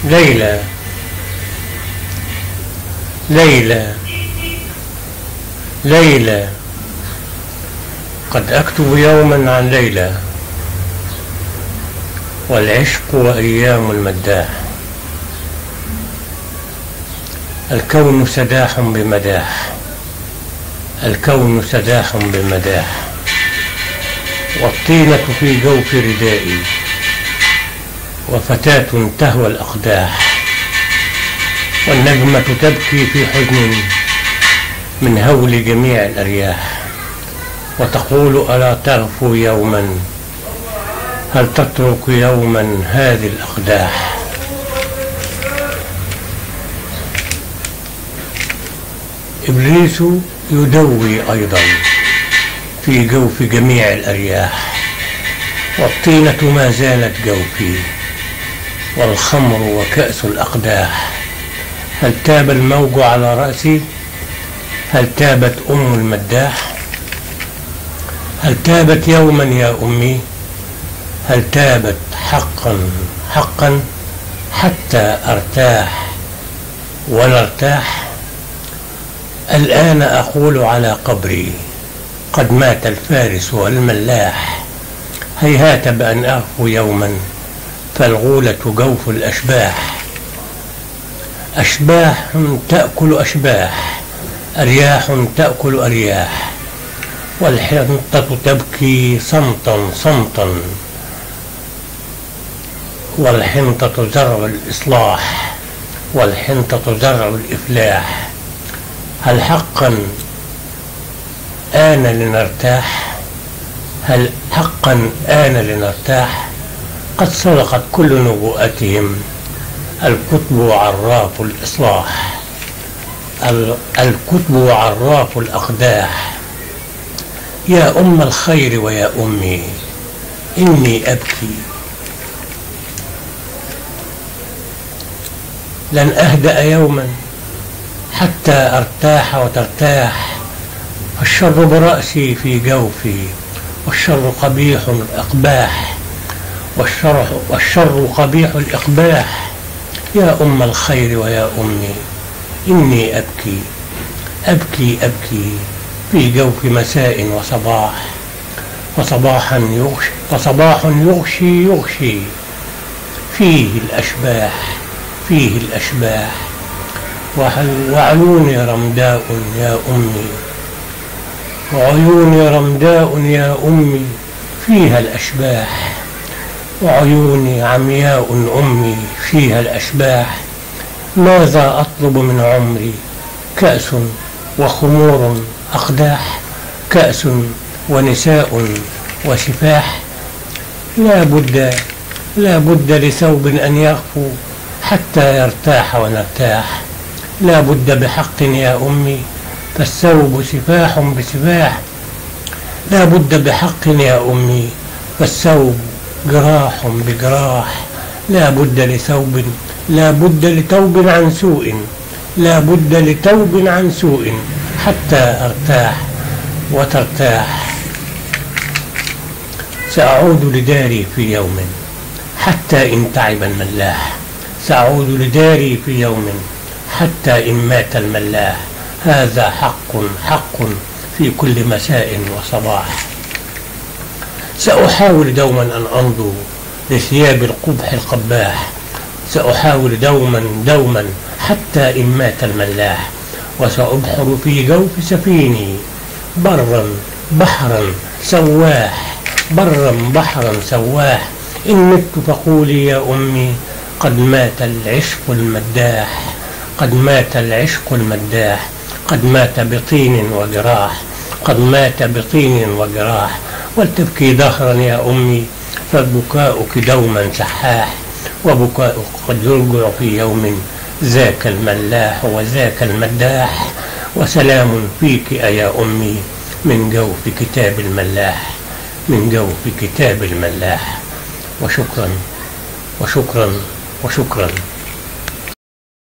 ليلى ليلى ليلى، قد أكتب يوما عن ليلى، والعشق وأيام المداح. الكون سداح بمداح، الكون سداح بمداح، والطينة في جوف ردائي، وفتاة تهوى الأقداح، والنجمة تبكي في حزن من هول جميع الأرياح، وتقول ألا تغفو يوما، هل تترك يوما هذه الأقداح. إبليس يدوي أيضا في جوف جميع الأرياح، والطينة ما زالت جوفي، والخمر وكأس الأقداح. هل تاب الموج على رأسي؟ هل تابت أم المداح؟ هل تابت يوما يا أمي؟ هل تابت حقا حقا حتى أرتاح ونرتاح؟ الآن أقول على قبري قد مات الفارس والملاح. هيهات بأن أغفو يوما، فالغولة جوف الأشباح. أشباح تأكل أشباح، أرياح تأكل أرياح، والحنطة تبكي صمتا صمتا، والحنطة زرع الإصلاح، والحنطة زرع الإفلاح. هل حقا آن لنرتاح؟ هل حقا آن لنرتاح؟ قد صدقت كل نبوءتهم، الكتب عراف الإصلاح، الكتب عراف الأقداح. يا أم الخير ويا أمي إني أبكي، لن أهدأ يوما حتى أرتاح وترتاح. الشر برأسي في جوفي، والشر قبيح الأقباح، والشر قبيح الإقباح. يا أم الخير ويا أمي إني أبكي، أبكي أبكي في جوف مساء وصباح، وصباح يغشي يغشي فيه الأشباح، فيه الأشباح. وعيوني رمداء يا أمي، وعيوني رمداء يا أمي فيها الأشباح، وعيوني عمياء أمي فيها الأشباح. ماذا أطلب من عمري؟ كأس وخمور أقداح، كأس ونساء وسفاح. لا بد لثوب أن يغفو حتى يرتاح ونرتاح. لا بد بحق يا أمي، فالثوب سفاح بسفاح. لا بد بحق يا أمي، فالثوب جراح بجراح. لا بد لثوب، لا بد لتوب عن سوء، لا بد لتوب عن سوء حتى أرتاح وترتاح. سأعود لداري في يوم حتى إن تعب الملاح، سأعود لداري في يوم حتى إن مات الملاح. هذا حق حق في كل مساء وصباح. سأحاول دوما أن أنظر لثياب القبح القباح، سأحاول دوما حتى إن مات الملاح. وسأبحر في جوف سفيني برا بحرا سواح، برا بحرا سواح. إن مت فقولي يا أمي قد مات العشق المداح، قد مات العشق المداح، قد مات بطين وجراح، قد مات بطين وجراح. ولتبكي دهرا يا أمي، فبكاؤك دوما سحاح، وبكاؤك قد يرجع في يوم ذاك الملاح وذاك المداح. وسلام فيك يا أمي من جوف كتاب الملاح، من جوف كتاب الملاح. وشكرا وشكرا وشكرا.